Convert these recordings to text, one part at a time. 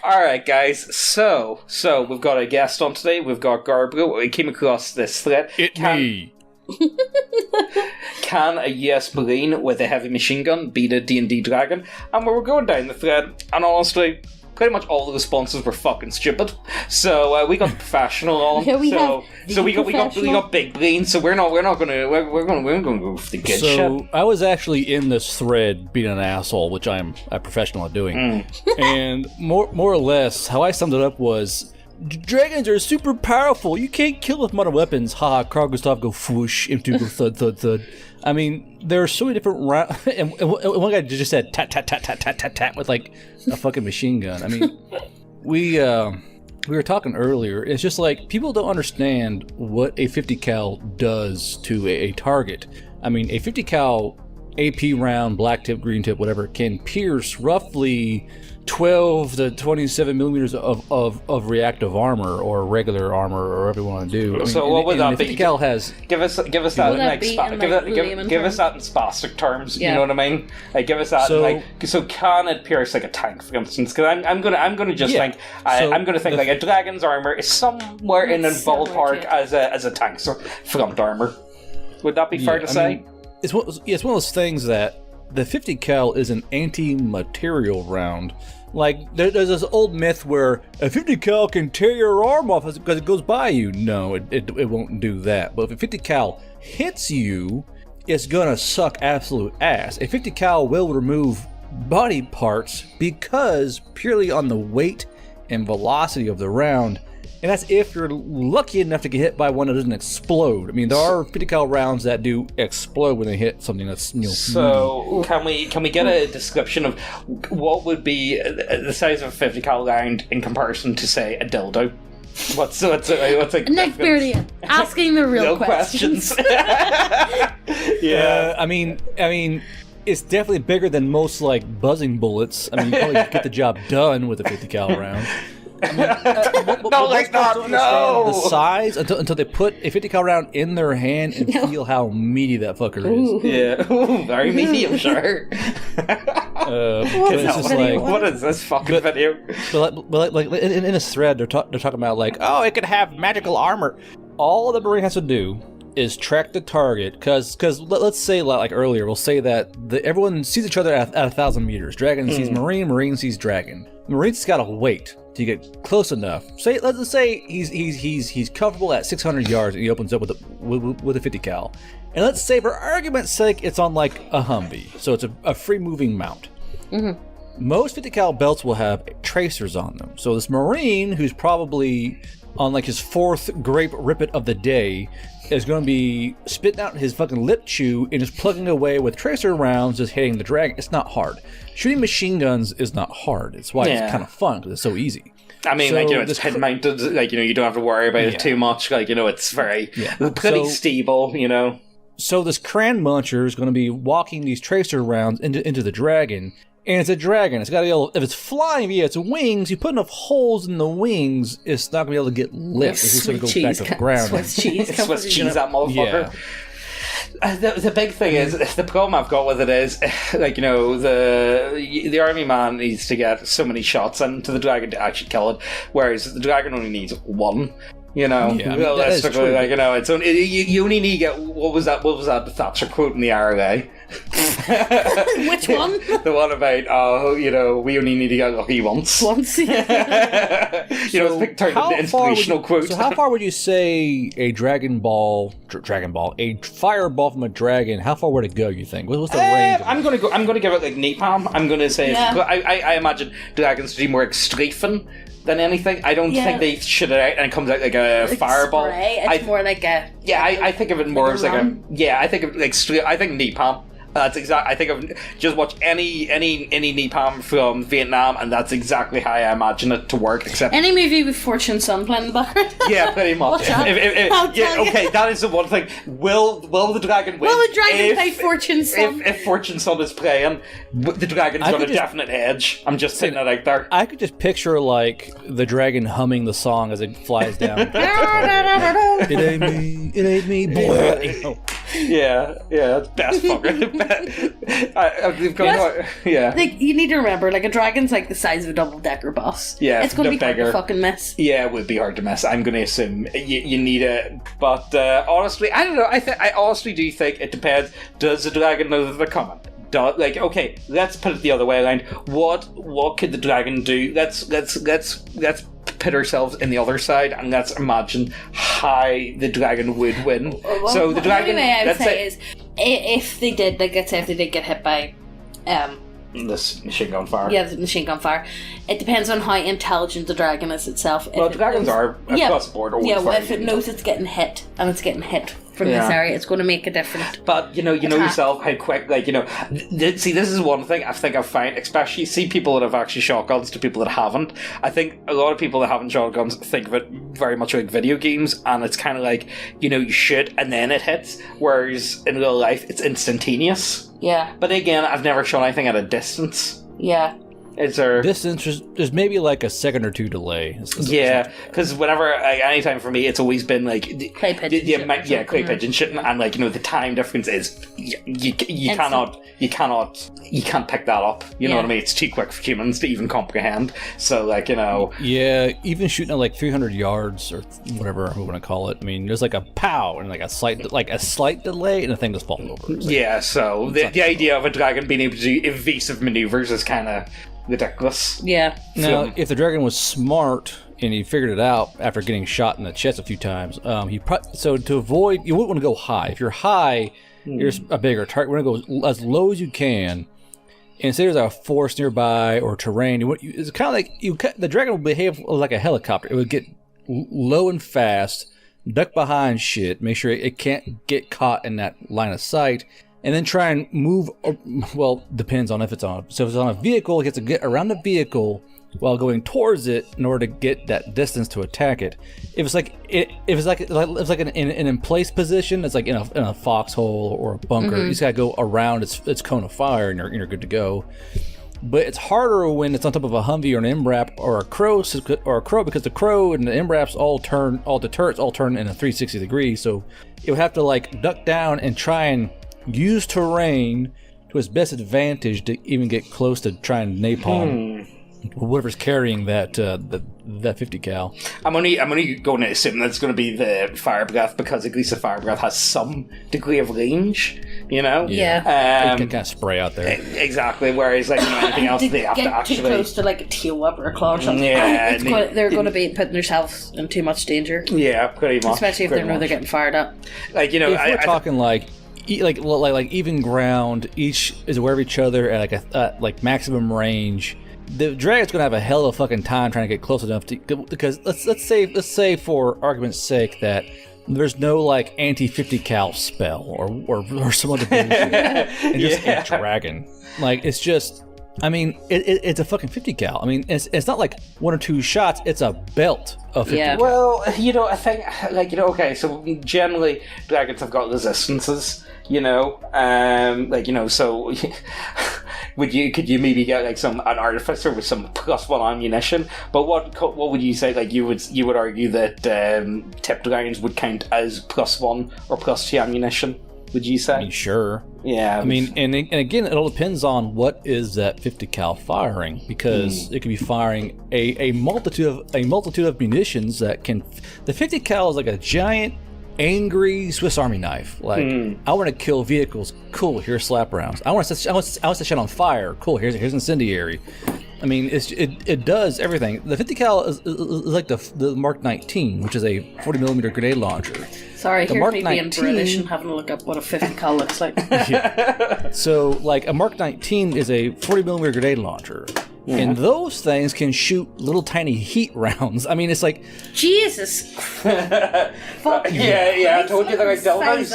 Alright, guys, so we've got a guest on today. We've got Guardbros. We came across this thread. Me. Can a US Marine with a heavy machine gun beat a D&D dragon? And we were going down the thread, and honestly, pretty much all the responses were fucking stupid. So we got the professional on. Yeah, we got big brains. So we're gonna go for the good shit. So I was actually in this thread being an asshole, which I'm a professional at doing. And more or less, how I summed it up was, dragons are super powerful. You can't kill with modern weapons. Ha! Carl Gustav go whoosh, into go thud thud thud. I mean, there are so many different rounds. And one guy just said tat tat tat tat tat tat tat with like a fucking machine gun. I mean, we were talking earlier. It's just like people don't understand what a 50 cal does to a target. I mean, a 50 cal AP round, black tip, green tip, whatever, can pierce roughly 12 to 27 millimeters of reactive armor or regular armor or whatever you want to do. So what would that be? 50 cal has... Give us that in give us that in spastic terms. Yeah. You know what I mean? Like, give us that. So can it pierce like a tank, for instance? Because I'm gonna just think like a dragon's armor is somewhere in a ballpark as a tank, so front armor. Would that be fair to say? It's one of those things that the 50 cal is an anti-material round. Like, there's this old myth where a 50 cal can tear your arm off because it goes by you. No, it won't do that. But if a 50 cal hits you, it's gonna suck absolute ass. A 50 cal will remove body parts because purely on the weight and velocity of the round. And that's if you're lucky enough to get hit by one that doesn't explode. I mean, there are 50 cal rounds that do explode when they hit something that's, So, can we get a description of what would be the size of a 50 cal round in comparison to, say, a dildo? What's like Neckbeardia, asking the real questions. Yeah. I mean, it's definitely bigger than most, like, buzzing bullets. I mean, you probably get the job done with a 50 cal round. I mean, no. The size until they put a 50 cal round in their hand and feel how meaty that fucker is. Yeah, very meaty, I'm sure. What is this fucking video? But like in this thread, they're talking about like, oh, it could have magical armor. All the Marine has to do is track the target, because let's say, like earlier, we'll say that everyone sees each other at 1,000 meters. Dragon sees Marine, Marine sees Dragon. Marine's got to wait to get close enough. Let's say he's comfortable at 600 yards and he opens up with a 50 cal. And let's say, for argument's sake, it's on like a Humvee, so it's a free moving mount. Most 50 cal belts will have tracers on them. So this Marine, who's probably on like his 4th grape rippet of the day, is going to be spitting out his fucking lip chew and just plugging away with tracer rounds, just hitting the dragon. It's not hard. Shooting machine guns is not hard. It's why it's kind of fun, because it's so easy. I mean, it's head mounted. You don't have to worry about it too much. It's very pretty stable. So this Cran Muncher is going to be walking these tracer rounds into the dragon. And it's a dragon. It's got to be able, if it's flying via its wings, you put enough holes in the wings, it's not going to be able to get lift. It's just going to go back to the ground. Swiss cheese, that motherfucker. Yeah. The big thing is, the problem I've got with it is, the army man needs to get so many shots into the dragon to actually kill it, whereas the dragon only needs one. Realistically, it's only, you only need to get what was that the Thatcher quote in the IRA? Which one? The one about we only need to get lucky once. It's turned into inspirational quote. So how far would you say a Dragon Ball, a fireball from a dragon? How far would it go? You think? What's the range? I'm gonna give it like napalm. I'm gonna say I imagine dragons to be more extrafing than anything. I don't think they shoot it out and it comes out like a fireball. Spray. It's more like a... Yeah, I think of it more as like a... Yeah, I think of like I think napalm. That's exact. I think I've just watched any napalm from Vietnam, and that's exactly how I imagine it to work. Except any movie with Fortune Sun playing in the background. Yeah, pretty much. Okay, that is the one thing. Will the dragon win? Will the dragon play Fortune Sun? If Fortune Sun is playing, the dragon's got a definite edge. I'm just saying that out there. I could just picture like the dragon humming the song as it flies down. It ain't me, boy. Yeah, best fucker. Like, you need to remember, like, a dragon's like the size of a double-decker bus. Yeah, it's going to be hard to fucking miss. Yeah, it would be hard to miss. I'm going to assume you need it, but honestly, I don't know. I honestly do think it depends. Does the dragon know that they're coming? Like, okay, let's put it the other way around. What could the dragon do? Let's put ourselves in the other side, and let's imagine how the dragon would win. Well, so the dragon. The only way I would say is, if they did, like, let's say if they did get hit by this machine gun fire. Yeah, the machine gun fire. It depends on how intelligent the dragon is itself. Well, dragons are across the board. Well, if it knows it's getting hit, and it's getting hit from this area, it's going to make a difference. But you know yourself how quick, like, see, this is one thing I think I've found, especially see people that have actually shotguns to people that haven't. I think a lot of people that haven't shotguns think of it very much like video games, and it's kind of like, you shoot and then it hits, whereas in real life it's instantaneous. Yeah. But again, I've never shot anything at a distance. Yeah. Is there... There's maybe like a second or two delay. Yeah, because whenever, anytime for me, it's always been like... Clay pigeon clay pigeon shitting, and like, the time difference is... You can't pick that up. You know what I mean? It's too quick for humans to even comprehend. So, like, Yeah, even shooting at like 300 yards, or whatever we want to call it, I mean, there's like a pow, and like a slight delay, and the thing just falls over. Yeah, so the idea of a dragon being able to do evasive maneuvers is kind of... ridiculous. Yeah. Now, if the dragon was smart and he figured it out after getting shot in the chest a few times, so to avoid, you wouldn't want to go high. If you're high, you're a bigger target. You want to go as low as you can. And say there's a forest nearby or terrain. It's kind of like the dragon will behave like a helicopter. It would get low and fast, duck behind shit, make sure it can't get caught in that line of sight. And then try and move, well, depends on if it's on. So if it's on a vehicle, it gets to get around the vehicle while going towards it in order to get that distance to attack it. If it's like an in place position, it's like in a foxhole or a bunker. You just gotta go around its cone of fire, and you're good to go. But it's harder when it's on top of a Humvee or an MRAP or a crow, because the crow and the MRAPs all the turrets all turn in a 360 degrees. So it would have to like duck down and try and use terrain to its best advantage to even get close to trying napalm whatever's carrying that 50 cal. I'm only going to assume that's going to be the fire breath, because at least the fire breath has some degree of range, Yeah. You can kind of spray out there. Exactly. Whereas like anything else, they have to actually too close to like a tail whip or a claw or something. Yeah, they're going to be putting themselves in too much danger. Yeah, pretty much. Especially if they know they're getting fired up. Like if we're talking like even ground, each is aware of each other at like maximum range. The dragon's gonna have a hell of a fucking time trying to get close enough to, because let's say for argument's sake that there's no like anti-50 cal spell or some other bullshit, and just a dragon. Like, it's just, I mean, it's a fucking 50 cal. I mean, it's not like one or two shots. It's a belt of 50 cal. Well, I think, like, okay, so generally dragons have got resistances, so could you maybe get like an artificer with some +1 ammunition? But what would you say? Like, you would argue that tip dragons would count as +1 or +2 ammunition? Would you say? I mean, sure. Yeah. I mean, and again, it all depends on what is that 50 cal firing, because it could be firing a multitude of munitions that can. The 50 cal is like a giant, angry Swiss Army knife. Like, I want to kill vehicles. Cool. Here's slap rounds. I want to set shit on fire. Cool. Here's incendiary. I mean, it does everything. The 50 cal is like the Mark 19, which is a 40mm grenade launcher. Sorry, here's me being British and having to look up what a 50 cal looks like. Yeah. So, like, a Mark 19 is a 40mm grenade launcher. Yeah. And those things can shoot little tiny heat rounds. I mean, it's like... Jesus. Fuck yeah, I told you they're like dildos.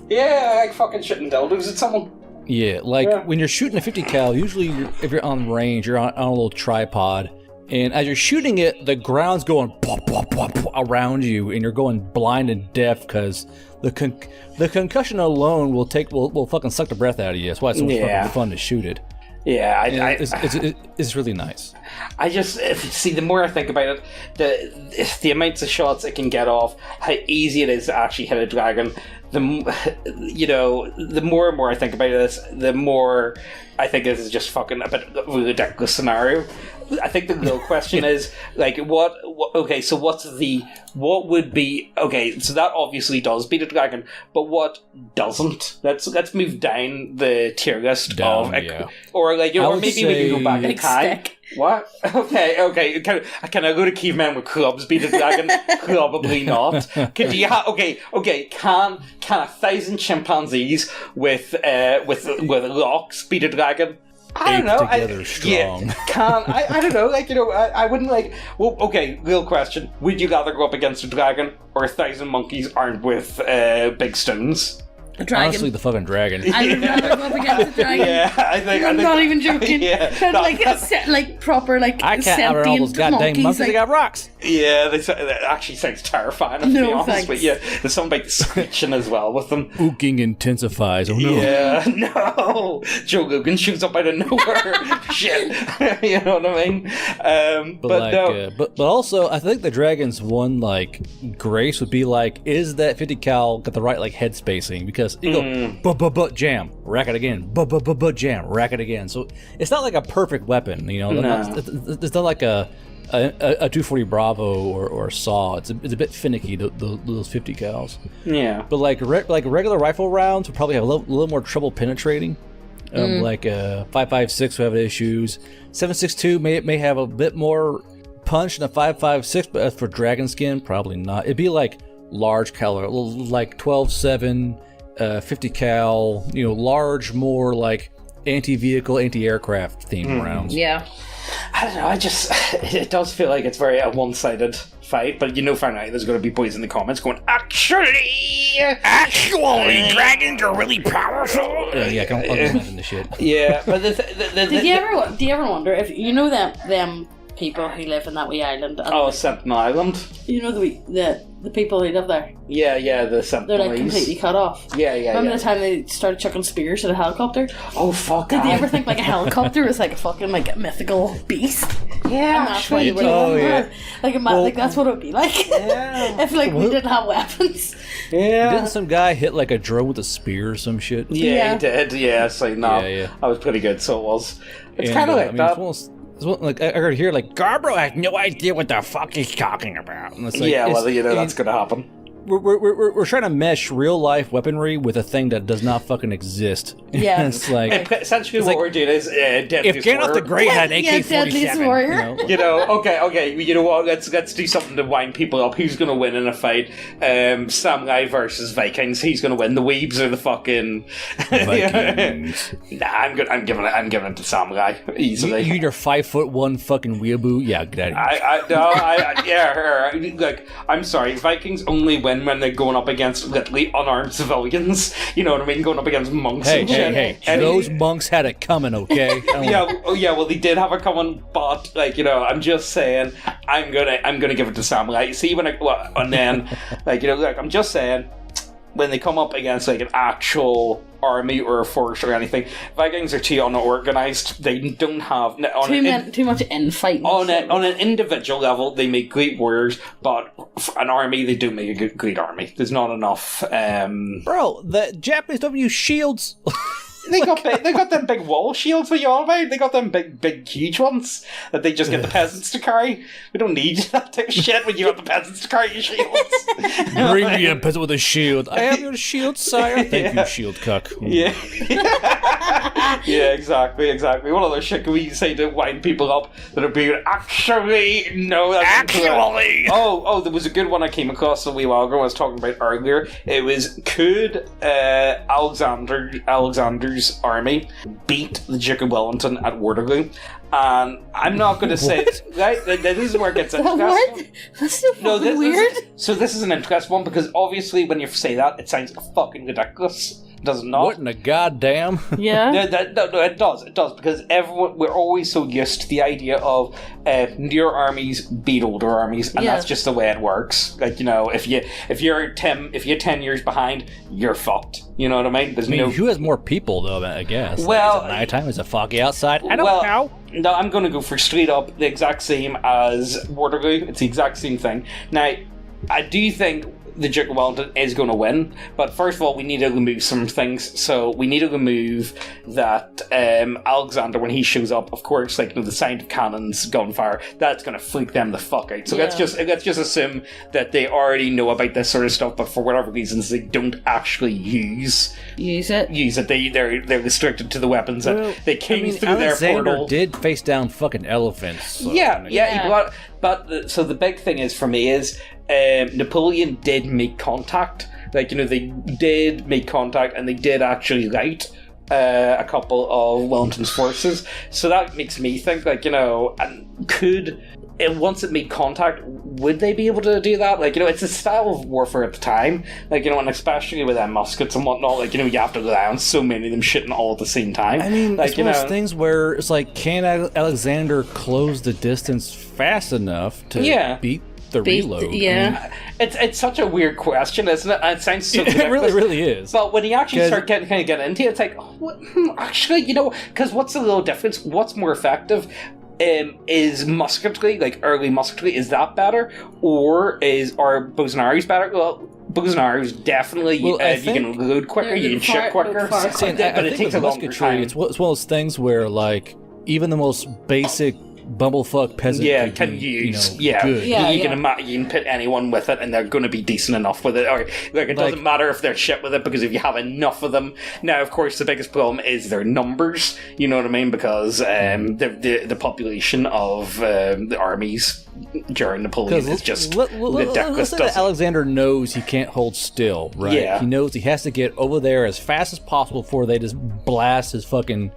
Yeah, like fucking shitting dildos at someone. Yeah, when you're shooting a 50 cal, usually if you're on range, you're on a little tripod. And as you're shooting it, the ground's going pop, pop, pop, pop around you, and you're going blind and deaf because the concussion alone will fucking suck the breath out of you. That's why it's so much fucking fun to shoot it. Yeah, it's really nice. I just see, the more I think about it, the amounts of shots it can get off, how easy it is to actually hit a dragon, the more and more I think about this, the more I think this is just fucking a bit of a ridiculous scenario. I think the real question is, like, what would be, okay, so that obviously does beat a dragon, but what doesn't? Let's move down the tier list or maybe we can go back in time. Stick. What? Okay. Can I go to cavemen with clubs beat a dragon? Probably not. Can 1,000 chimpanzees with locks beat a dragon? I don't know. Together strong. I don't know. Like, I wouldn't like. Well, okay. Real question: would you rather go up against a dragon or 1,000 monkeys armed with big stones? A dragon. Honestly, the fucking dragon. I would rather go up against a dragon. Yeah, I think. I'm not even joking. Yeah, proper I can't outrun all those goddamn monkeys. They got rocks. Yeah, that actually sounds terrifying. To be honest, but yeah, there's something about the screeching as well with them. Ooking intensifies. Oh no! Yeah, no. Joe Rogan shoots up out of nowhere. Shit, you know what I mean? But also, I think the dragon's one grace would be is that 50 cal got the right head spacing, because you go jam, rack it again, jam, rack it again. So it's not like a perfect weapon, It's not like a 240 Bravo or Saw. It's a bit finicky, those 50 cals. Yeah. But regular rifle rounds would probably have a little more trouble penetrating. 5.56 would have issues. 7.62 may have a bit more punch than a 5.56, but as for dragon skin, probably not. It'd be large caliber, like 12.7, 50 cal, large, more anti-vehicle, anti-aircraft themed rounds. Yeah. I don't know, it does feel like it's very a one-sided fight, but find out there's going to be boys in the comments going, Actually, dragons are really powerful. Yeah, I'll imagine the shit. Yeah, but do you ever wonder if them people who live in that wee island? Sentinel Island. The people who live there. Yeah, the Sentinel. They're completely cut off. Yeah. Remember the time they started chucking spears at a helicopter? Oh fuck! Did they ever think a helicopter was a fucking mythical beast? Yeah, and that's why they were that's what it would be like. Yeah. If we didn't have weapons. Yeah. Didn't some guy hit a drone with a spear or some shit? Yeah, he did. Yeah, so that was pretty good. So it was. It's kind of like that. I heard here, Guardbros has no idea what the fuck he's talking about. And it's that's going to happen. We're trying to mesh real life weaponry with a thing that does not fucking exist. Yeah, it's essentially what we're doing is if Gandalf the Grey had AK-47, warrior. Okay. You know what? Let's do something to wind people up. Who's going to win in a fight? Samurai versus Vikings. Who's going to win? The Weebs or the fucking Vikings? Nah, I'm giving it to Samurai easily. You and your 5'1" fucking weeaboo. Yeah, get out of here. I'm sorry. Vikings only win when they're going up against literally unarmed civilians. You know what I mean? Going up against monks and shit. Hey. Those monks had it coming, okay? Well, they did have it coming, but, I'm just saying, I'm gonna give it to Samurai. See, I'm just saying, when they come up against, an actual army or a force or anything, Vikings are too unorganized. They don't have too much infighting. On an individual level, they make great warriors, but an army, they do make a great army. There's not enough. Bro, the Japanese don't use shields. They got them big wall shields that you all about. They got them big huge ones that they just get the peasants to carry. We don't need that type of shit when you want the peasants to carry your shields. Bring me a peasant with a shield. I have your shield, sire. Thank you, shield cuck. Yeah. Yeah, exactly. What other shit can we say to wind people up that are being actually? No, that's actually. Oh, there was a good one I came across a wee while ago. I was talking about earlier. It was could Alexander's army beat the Duke of Wellington at Waterloo? And I'm not going to say right. This is where it gets interesting. What? That's so fucking weird. So this is an interesting one because obviously when you say that, it sounds fucking ridiculous. Does it not? What in the goddamn? Yeah. No, it does because we're always so used to the idea of newer armies beat older armies, and that's just the way it works. If you're 10 years behind, you're fucked. You know what I mean? Who has more people though? I guess. Well, is it nighttime? Is it foggy outside? I don't know. No, I'm going to go for straight up the exact same as Waterloo. It's the exact same thing. Now, I do think the Duke of Wellington is going to win. But first of all, we need to remove some things. So we need to remove that Alexander, when he shows up, of course, like, the sound of cannons, gunfire, that's going to freak them the fuck out. So let's just assume that they already know about this sort of stuff, but for whatever reasons they don't actually use it. They're restricted to the weapons that they came through Alexander their portal. did face down fucking elephants. So, But so the big thing is for me is Napoleon did make contact. Like, they did make contact, and they did actually light a couple of Wellington's forces. So that makes me think, like, and once it made contact, would they be able to do that? Like, it's a style of warfare at the time. Like, and especially with muskets and whatnot, like, you have to rely on so many of them shitting all at the same time. I mean, like, it's one of those things where it's like, can Alexander close the distance fast enough to beat the reload? It's such a weird question, isn't it? And it sounds so ridiculous. It really is. But when you actually start getting into it, it's like, actually, because what's the little difference? What's more effective? Is musketry, like early musketry, is that better, or are bows and arrows better? Well, bows and arrows definitely. You can load quicker, you can shoot quicker, but it takes a longer time. It's one of those things where, like, even the most basic bumblefuck peasant can use good. You can put anyone with it and they're going to be decent enough with it, or like it doesn't matter if they're shit with it, because if you have enough of them. Now, of course, the biggest problem is their numbers, you know what I mean, because the population of the armies during Napoleon is just ridiculous. Let's say that Alexander knows he can't hold still, right? He knows he has to get over there as fast as possible before they just blast his fucking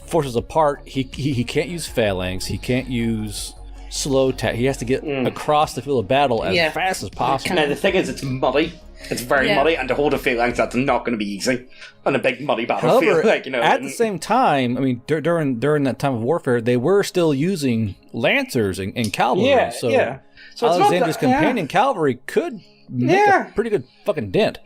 forces apart. He can't use phalanx. He can't use slow attack. He has to get across the field of battle as fast as possible. Now, the thing is, it's muddy. It's very muddy, and to hold a phalanx, that's not going to be easy on a big muddy battlefield. However, at the same time, I mean, during that time of warfare, they were still using lancers and cavalry. So Alexander's companion cavalry could make a pretty good fucking dent.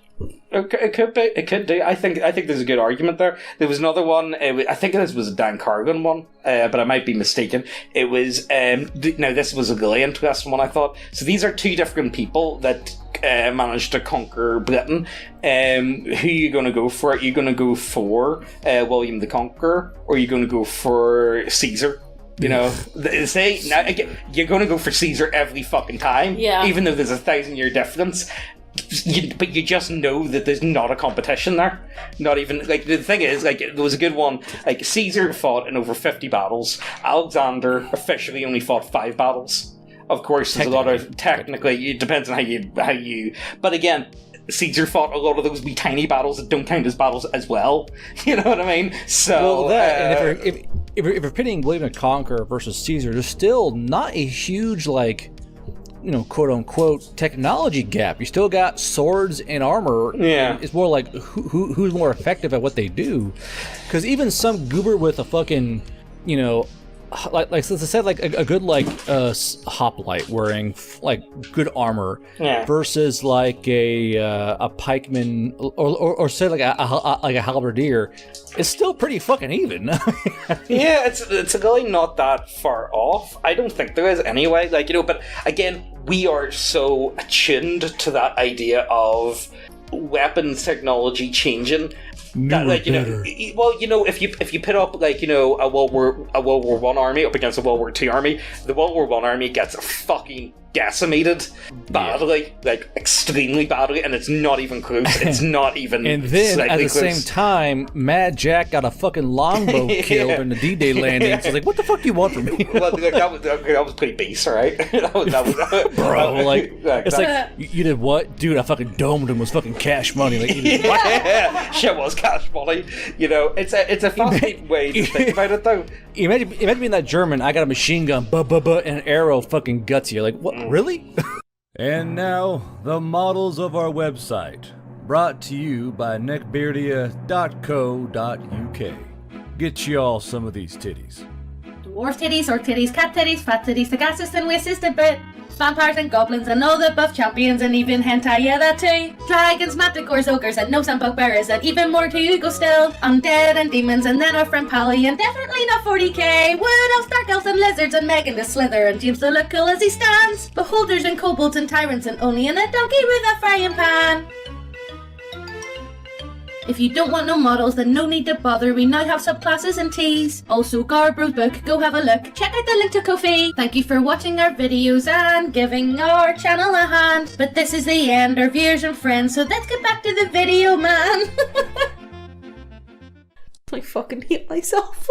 It could do. I think there's a good argument there. There was another one. I think this was a Dan Cargan one, but I might be mistaken. It was now this was a really interesting one, I thought. So these are two different people that managed to conquer Britain. Who are you going to go for? Are you going to go for William the Conqueror, or are you going to go for Caesar? You know, say now you're going to go for Caesar every fucking time, even though there's a 1,000-year difference. But you just know that there's not a competition there. Not even, like, the thing is, like, there was a good one, like, Caesar fought in over 50 battles. Alexander officially only fought 5 battles. Of course, there's a lot of, technically, it depends on how you, but again, Caesar fought a lot of those wee tiny battles that don't count as battles as well. You know what I mean? So, and if you're pitting William the Conqueror versus Caesar, there's still not a huge, like, quote unquote technology gap. You still got swords and armor. It's more like who's more effective at what they do. Because even some goober with a fucking, like let's say like a good hoplite wearing like good armor versus like a pikeman or say like a halberdier, it's still pretty fucking even. It's really not that far off. I don't think there is anyway. But again, we are so attuned to that idea of weapons technology changing. That, if you put up a World War I army up against a World War II army, the World War I army gets fucking decimated badly, like extremely badly, and it's not even close. It's not even. And then at the close. same time, Mad Jack got a fucking longbow killed in the D-Day landing. So like, what the fuck do you want from me? Well, that was pretty base, right? It's like you did what, dude? I fucking domed him. Was fucking cash money. Like, you did what? Shit was cash money. It's a fascinating way to think about it, though. Imagine being that German. I got a machine gun, and an arrow fucking guts you. Like, what? Really? And now, the models of our website. Brought to you by neckbeardia.co.uk. Get y'all some of these titties. Dwarf titties, orc titties, cat titties, fat titties, the gases and we assisted bit. vampires and goblins and all the buff champions and even hentai, yeah that too. Dragons, manticores, ogres and gnomes and bugbears and even more to you go still. Undead and demons and then our friend Pally and definitely not 40k. Wood elves, dark elves and lizards and Megan the Slither and James the look cool as he stands. Beholders and kobolds and tyrants and only in a donkey with a frying pan. If you don't want no models, then no need to bother. We now have subclasses and teas. Also, Guardbros Book, go have a look. Check out the link to Ko-fi. Thank you for watching our videos and giving our channel a hand. But this is the end, our viewers and friends, so let's get back to the video, man. I fucking hate myself.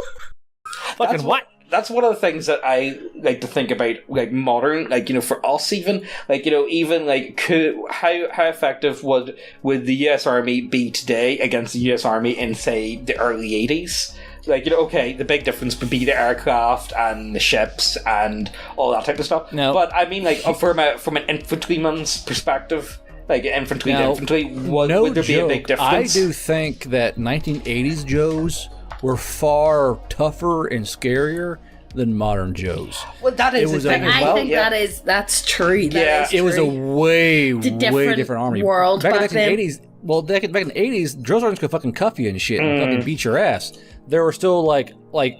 Fucking what? That's one of the things that I like to think about, like modern, like, you know, for us even, like, you know, even like how effective would the US Army be today against the US Army in, say, the early 80s? Like, you know, okay, the big difference would be the aircraft and the ships and all that type of stuff. No. But I mean, like, from an infantryman's perspective, like infantry to infantry, would there be a big difference? I do think that 1980s Joes were far tougher and scarier than modern Joes. Well, that is the thing as well. I think that's true. It was a way different army. World back in the 80s. Well, back in the 80s, drill sergeants could fucking cuff you and shit and fucking beat your ass. There were still like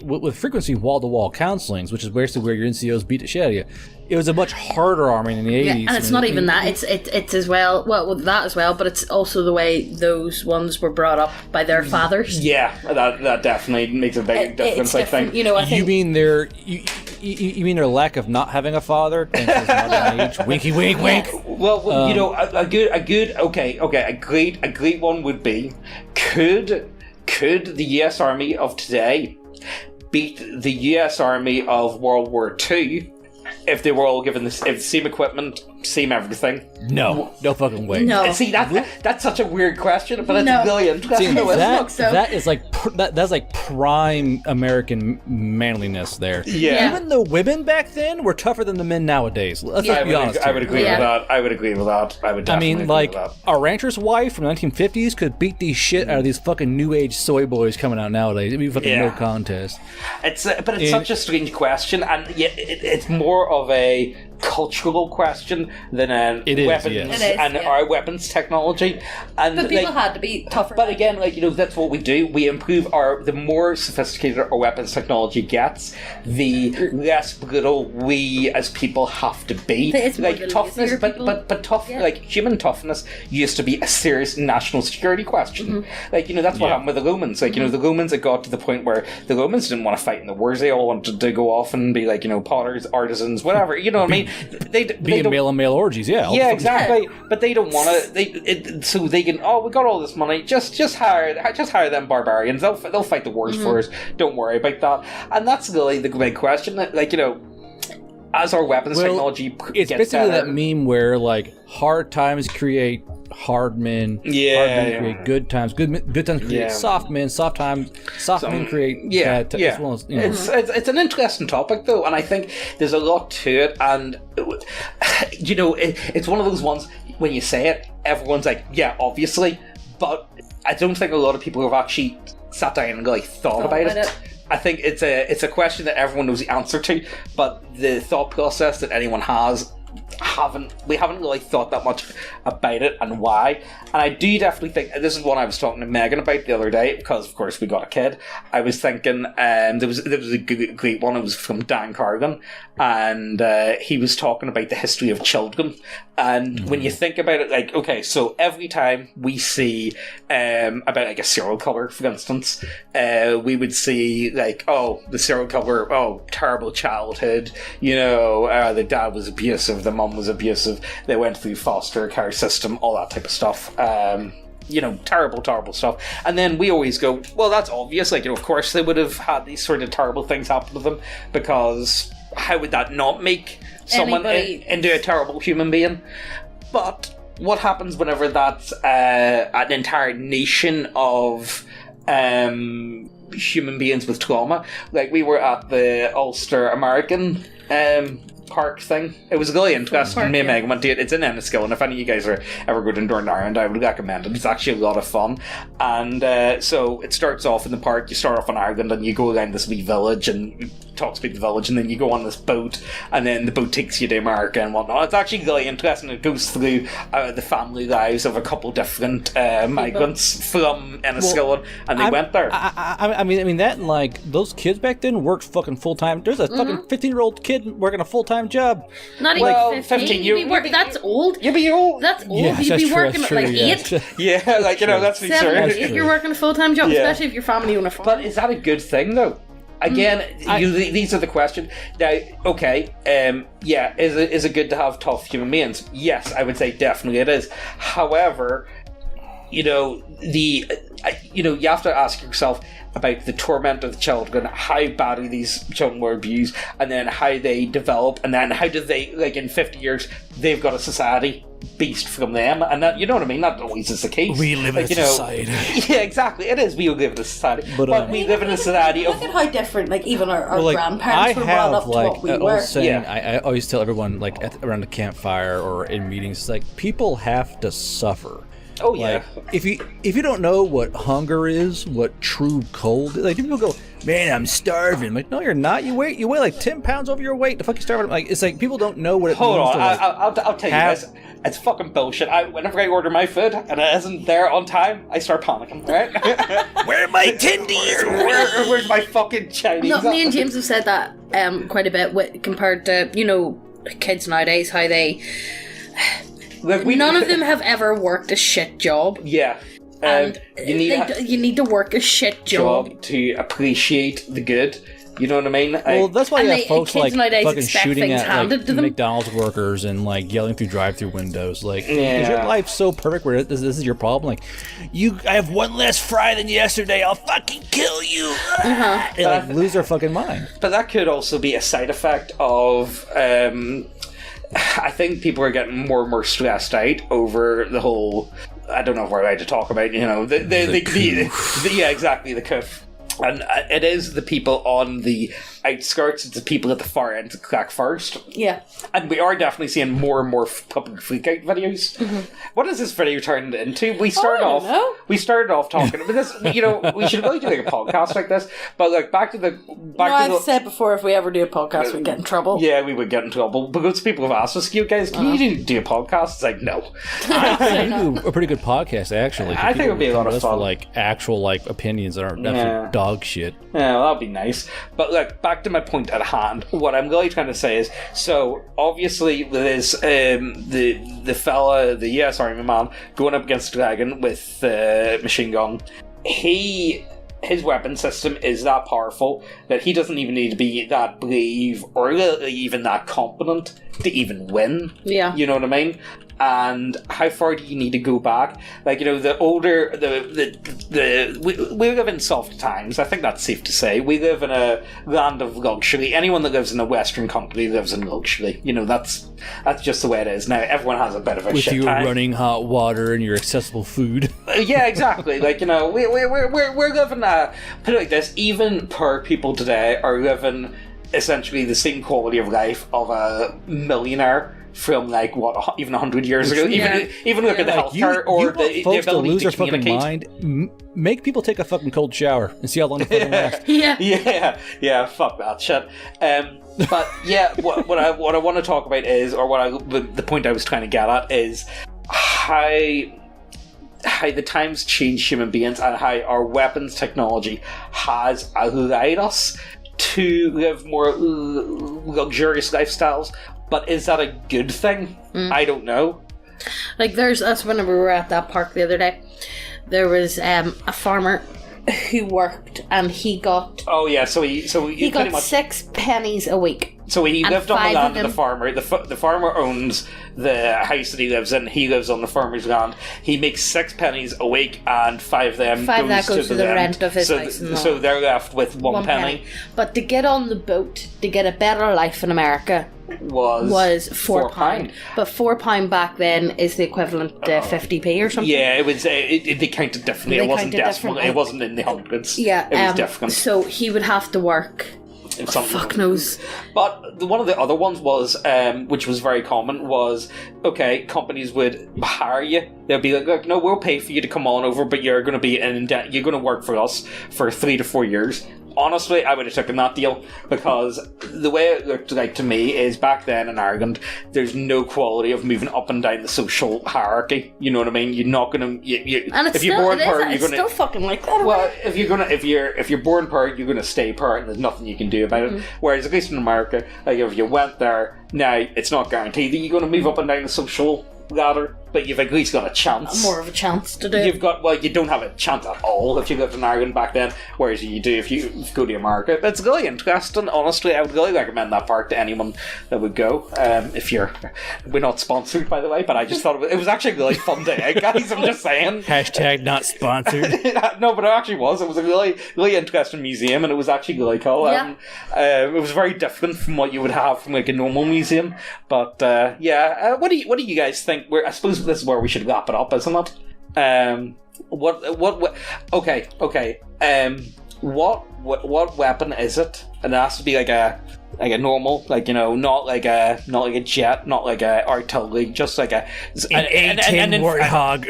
with frequency wall-to-wall counselings, which is basically where your NCOs beat the shit out of you. It was a much harder army in the 80s. Yeah, and it's not even that. It's as well. Well, that as well. But it's also the way those ones were brought up by their fathers. Yeah, that definitely makes a big difference. I think. You know, I think you mean you mean their lack of not having a father? Winky, wink, wink. Well, you know, a great one would be could the U.S. Army of today beat the U.S. Army of World War II if they were all given the same equipment, same everything? No fucking way. No. See, that's such a weird question, but it's really interesting. That's like prime American manliness there. Yeah. Even the women back then were tougher than the men nowadays. Let's be honest. I would agree with that. I would agree with that. I would definitely agree with that. A rancher's wife from the 1950s could beat the shit out of these fucking new age soy boys coming out nowadays. It'd be fucking no contest. It's such a strange question, and yet it's more of a cultural question than weapons and our weapons technology. And but people had to be tougher. But again, like, you know, that's what we do. We improve the more sophisticated our weapons technology gets, the less brutal we as people have to be. It's like toughness, but tough, like human toughness used to be a serious national security question. Like, you know, that's what happened with the Romans. Like, you know, the Romans, it got to the point where the Romans didn't want to fight in the wars. They all wanted to go off and be like, you know, potters, artisans, whatever. You know what I mean? They male and male orgies, yeah, exactly. But they don't want to. So they can. Oh, we got all this money. Just hire them barbarians. They'll fight the wars for us. Don't worry about that. And that's really the big question. Like, you know, as our weapons technology it's gets basically better, that meme where like hard times create hard men. Hard men create good times. Good times create soft men. Soft men create bad times. Yeah. Well, you know. It's an interesting topic though, and I think there's a lot to it. And you know, it's one of those ones when you say it, everyone's like, yeah, obviously. But I don't think a lot of people have actually sat down and really thought about it. I think it's a question that everyone knows the answer to, but the thought process that anyone has we haven't really thought that much about it and why. And I do definitely think this is one I was talking to Megan about the other day, because of course we got a kid. I was thinking there was a great one. It was from Dan Cargan, and he was talking about the history of children. And when you think about it, like, okay, so every time we see about like a serial killer, for instance, we would see like, oh, the serial killer, oh, terrible childhood, you know, the dad was abusive, the mum was abusive, they went through foster care system, all that type of stuff. You know, terrible stuff. And then we always go, well, that's obvious. Like, you know, of course they would have had these sort of terrible things happen to them, because how would that not make someone into a terrible human being? But what happens whenever that's an entire nation of human beings with trauma? Like, we were at the Ulster American park thing. It was really interesting. Me and Megan went to it. It's in Enniskillen, and if any of you guys are ever going to Northern Ireland, I would recommend it. It's actually a lot of fun. And so it starts off in the park. You start off in Ireland, and you go around this wee village, and talks about the village, and then you go on this boat, and then the boat takes you to America and whatnot. It's actually really interesting. It goes through the family lives of a couple different migrants from Enniskillen, and they went there. I mean that, like, those kids back then worked fucking full time. There's a fucking 15-year-old kid working a full time job. Not even 15. That's old. You'd be old. That's old. Yeah, you'd be working at like 8. Yeah, like, you know, that's me. 7 or 8. You're working a full time job, especially if your family own a farm. But is that a good thing, though? Again, these are the questions. Now, okay, is it good to have tough human beings? Yes, I would say definitely it is. However, you know, you have to ask yourself about the torment of the children, how badly these children were abused, and then how they develop, and then how do they, like, in 50 years, they've got a society beast from them, and that, you know what I mean? Not always is the case. We live in a society. Yeah, exactly. It is. We live in a society, but we live in a society of. Look at how different, like, even our grandparents were brought up to what we were. Saying, I always tell everyone, like, around the campfire or in meetings, like, people have to suffer. Oh yeah. Like, if you don't know what hunger is, what true cold is, like, people go, man, I'm starving. I'm like, no, you're not. You weigh like 10 pounds over your weight. The fuck you starving? Like, it's like people don't know what it means. Hold on, to, like, I'll tell you this. It's fucking bullshit. Whenever I order my food and it isn't there on time, I start panicking. Right? Where are my tendies? Where's my fucking Chinese? No, me and James have said that quite a bit compared to, you know, kids nowadays, how they. Look, none of them have ever worked a shit job. Yeah. And you need to work a shit job to appreciate the good. You know what I mean? Well, that's why you have folks like fucking shooting at like to McDonald's workers and like yelling through drive-through windows. Like, is your life so perfect where this is your problem? Like, I have one less fry than yesterday. I'll fucking kill you. And like lose their fucking mind. But that could also be a side effect of. I think people are getting more and more stressed out over the whole. I don't know if we're allowed to talk about, you know, yeah, exactly, the coof. And it is the people on the outskirts, it's the people at the far end that crack first. Yeah. And we are definitely seeing more and more public freakout videos. Mm-hmm. What has this video turned into? We started off talking about this. You know, we should really do like a podcast like this. But like I've said before, if we ever do a podcast, we'd get in trouble. Yeah, we would get in trouble because people have asked us, "You guys, can you do a podcast?" It's like, no. I do a pretty good podcast, actually. I think it would be a lot of fun. For, like, actual like opinions that aren't absolute dog shit. Yeah, well, that'd be nice. But like, back to my point at hand. What I'm really trying to say is, so obviously there's the fella, the US Army man, going up against the dragon with the machine gun. His weapon system is that powerful that he doesn't even need to be that brave or even that competent to even win. Yeah. You know what I mean? And how far do you need to go back? Like, you know, the older, we live in soft times. I think that's safe to say. We live in a land of luxury. Anyone that lives in a Western country lives in luxury. You know, that's just the way it is. Now, everyone has a bit of a with shit your time. running hot water and your accessible food. Yeah, exactly. Like, you know, we're living put it like this. Even poor people today are living essentially the same quality of life of a millionaire from like what, even 100 years ago. Even look at the healthcare or the ability to lose their fucking mind. Make people take a fucking cold shower and see how long they fucking last. Yeah. Fuck that shit. But yeah, what I want to talk about is, or the point I was trying to get at is how the times change human beings and how our weapons technology has allowed us to live more luxurious lifestyles. But is that a good thing? I don't know. Like, that's whenever we were at that park the other day, there was a farmer who worked and he got... Oh, yeah, so he got 6 pennies a week. So he lived on the land of the farmer. The farmer owns the house that he lives in. He lives on the farmer's land. He makes 6 pennies a week, and 5 of them goes to the rent of his house. So they're left with one penny. But to get on the boat, to get a better life in America, was £4. But £4 back then is the equivalent to 50p or something. Yeah, it was. They counted differently. It wasn't decimal. It wasn't in the hundreds. Yeah, it was different. So he would have to work Fuck knows. But one of the other ones was, which was very common, was, okay, companies would hire you. They'd be like, no, we'll pay for you to come on over, but you're going to be you're going to work for us for 3 to 4 years. Honestly, I would have taken that deal, because the way it looked like to me is, back then in Ireland, there's no quality of moving up and down the social hierarchy. You know what I mean? You're not gonna. And it's still fucking like that. Well, if you're born poor, you're gonna stay poor, and there's nothing you can do about it. Whereas at least in America, like, if you went there, now it's not guaranteed that you're gonna move up and down the social ladder, but you've at least got a chance. More of a chance to do. You don't have a chance at all if you lived in Ireland back then, whereas you do if you go to America. It's really interesting. Honestly, I would really recommend that park to anyone that would go. We're not sponsored, by the way, but I just thought it was actually a really fun day, guys. I'm just saying. Hashtag not sponsored. No, but it actually was. It was a really, really interesting museum, and it was actually really cool. Yeah. It was very different from what you would have from like a normal museum. But what do you guys think? I suppose this is where we should wrap it up, isn't it? What weapon is it? And it has to be like a normal, like, you know, not like a jet, not like a artillery, just like an A-10 Warthog.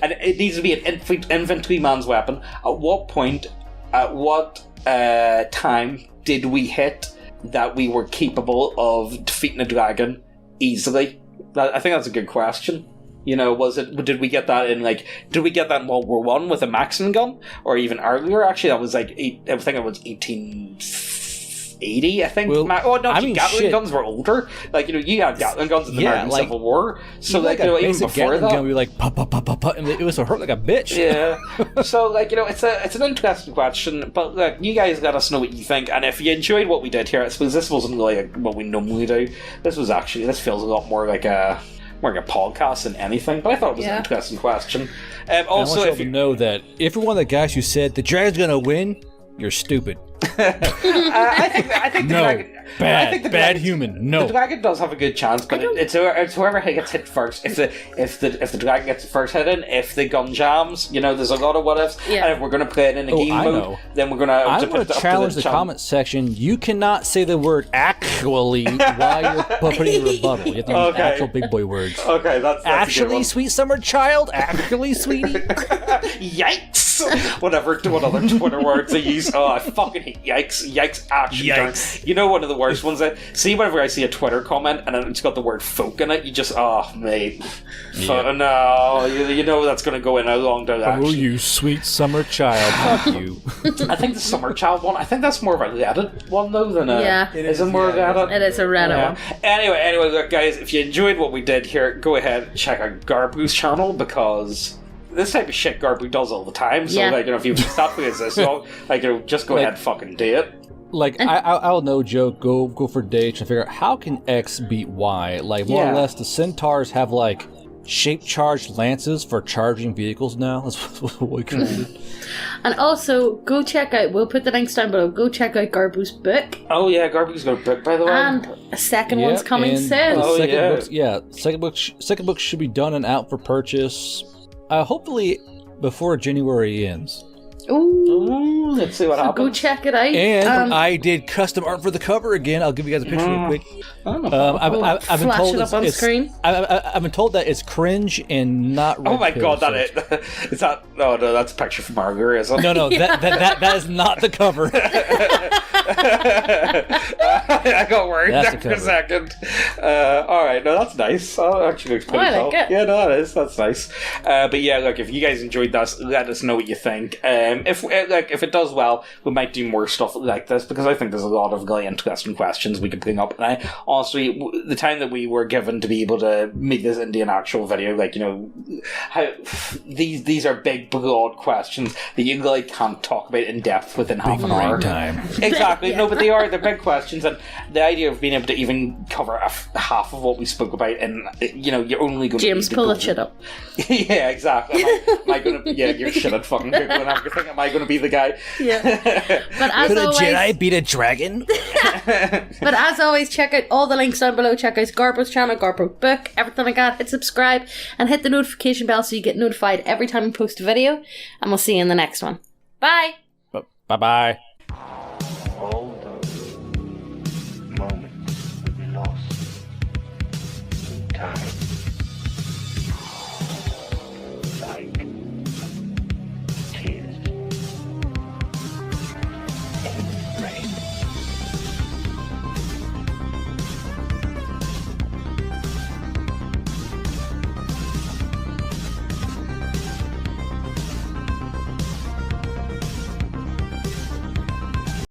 And it needs to be an infantryman's weapon. At what point, at what time did we hit that we were capable of defeating a dragon easily? I think that's a good question. You know, did we get that in World War One with a Maxim gun, or even earlier? Actually, that was like I think it was 1880. I think. Well, Gatling guns were older. Like, you know, you had Gatling guns in the American Civil War. So like, you know, even before that, gun, we like pop, and it was hurt like a bitch. Yeah. So like, you know, it's an interesting question. But look, you guys let us know what you think, and if you enjoyed what we did here, I suppose this wasn't really what we normally do. This feels a lot more like a podcast than anything, but I thought it was an interesting question. Also, if you know that if you're one of the guys who said the dragon's gonna win, you're stupid. I think the dragon. Bad human. No, the dragon does have a good chance, but it's whoever gets hit first. If the dragon gets the first hit in, if the gun jams, you know, there's a lot of what ifs. Yeah. And if we're going to play it in a game mode, then we're going to. I'm going to challenge the comment section. You cannot say the word "actually" while you're putting your rebuttal. You have to use actual big boy words. Okay, that's actually, sweet summer child. Actually, sweetie. Yikes! What other Twitter words they use? Oh, I fucking hate yikes. Yikes! Actually, yikes. You know, one of the worst ones. See, whenever I see a Twitter comment and it's got the word "folk" in it, you just, mate. Yeah. No, you know that's going to go in a long direction. Oh, you sweet summer child. Fuck you. I think the summer child one, I think that's more of a Reddit one, though, than a... Yeah. It is more Reddit? It is a Reddit one. Anyway, look, guys, if you enjoyed what we did here, go ahead and check out Guardbros channel, because... this type of shit Guardbros does all the time, so, like, you know, if you've stopped with this, so, like, you know, just go ahead and fucking do it. Like, I'll no joke, go for days to figure out how can X beat Y. Like, more or less, the Centaurs have, like, shape-charged lances for charging vehicles now. That's what we created. And also, go check out, we'll put the links down below, go check out Guardbros Book. Oh yeah, Guardbros got a book, by the way. And a second one's coming soon. Second book should be done and out for purchase, hopefully before January ends. Ooh, let's see what happens. Go check it out. And I did custom art for the cover again. I'll give you guys a picture real quick. I've been told it up on screen. I've been told that it's cringe and not. Oh my god, is that? No, that's a picture from Margaret, isn't it? No, that is not the cover. I got worried there for a second. All right, no, that's nice. Oh, actually looks pretty cool. Like it. Yeah, no, it is. That's nice. But yeah, look, if you guys enjoyed this, let us know what you think. If it does well, we might do more stuff like this, because I think there's a lot of really interesting questions we could bring up. And I honestly, the time that we were given to be able to make this into an actual video, like, you know, how these are big, broad questions that you really can't talk about in depth within half an hour. Time. Exactly. No, but they're big questions, and the idea of being able to even cover half of what we spoke about, and you know, you're only going to James, pull that shit up. Yeah, exactly. Am I going to? Yeah, you're shit at fucking Google and everything. Am I going to be the guy? Yeah. But as could always, a Jedi beat a dragon? But as always, check out all the links down below. Check out Guardbros channel, Guardbros Book, everything like that. Hit subscribe and hit the notification bell so you get notified every time we post a video. And we'll see you in the next one. Bye. Bye-bye.